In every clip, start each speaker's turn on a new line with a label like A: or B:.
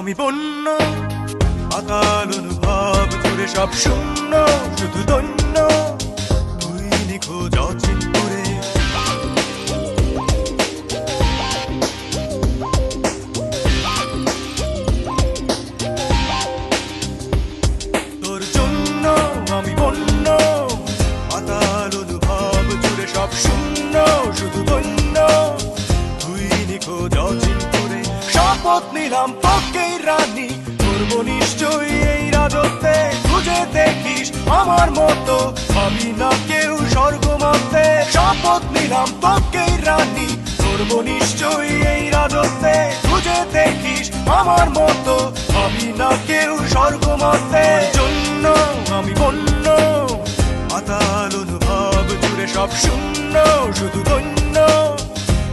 A: আমি বন্য পাতাল অনুভব জুড়ে সব শূন্য, শুধু দন্য তুই নিখোঁজ অচিন করে। তোর জন্য আমি বন্য পাতাল অনুভব জুড়ে সব শূন্য, শুধু দন্য তুই নিখোঁজ অচিন করে। শপথ নিলাম তোকেই রানী করব নিশ্চয়ই এই রাজত্বে, খুঁজে দেখিস আমার মতো আমি না কেউ স্বর্গ মধ্যে। শপথ নিলাম তোকেই রানী করব নিশ্চয়ই এই রাজত্বে, খুঁজে দেখিস আমার মতো আমি না কেউ স্বর্গ মধ্যে। জন্য আমি বন্য পাতাল অনুভব জুড়ে সব শূন্য, শুধু দন্য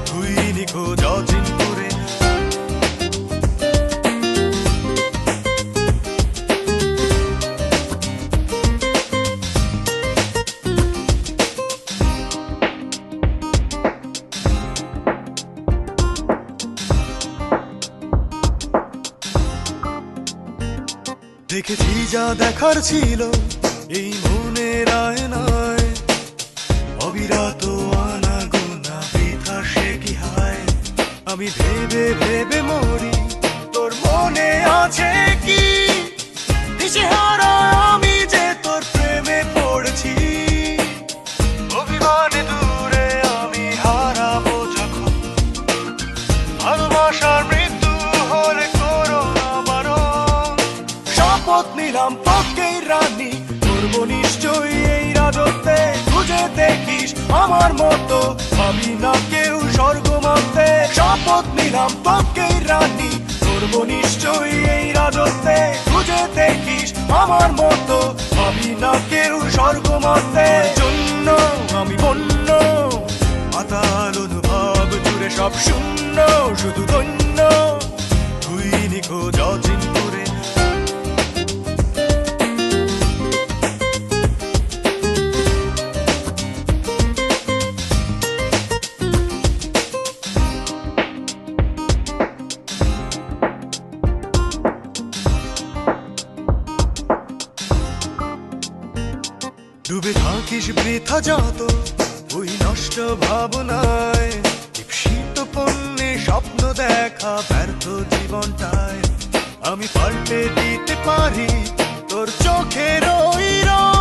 A: তুই নিখোঁজ অচিন করে। দেখেছি যা দেখার ছিল এই মনের আয়নায়, অবিরত আনাগোনা বৃথা সে কি হায়। আমি ভেবে ভেবে মরি তোর মনে আছে কি, দিশেহারা আমি যে তোর প্রেমে পড়েছি। অভিমানে দূরে আমি হারাবো যখন, ভালোবাসার মৃত্যু হলে করো না বারণ। শপথ নিলাম তোকেই রানী করবো নিশ্চয়ই এই রাজত্বে, খুঁজে দেখিস আমার মতো আমি না কেউ স্বর্গ মধ্যে। শপথ নিলাম তোকেই রানী করবো নিশ্চয়ই এই রাজত্বে, খুঁজে দেখিস আমার মতো আমি না কেউ স্বর্গ মধ্যে। জন্য আমি বন্য পাতাল অনুভব জুড়ে সব শূন্য, শুধু দন্য তুই নিখোঁজ অচিন করে। ডুবে থাকিস বৃথা যত ওই নষ্ট ভাবনায়, ঈপ্সিত পণ্যে স্বপ্ন দেখা ব্যর্থ জীবনটায়। আমি পাল্টে দিতে পারি তোর চোখের ওই রং,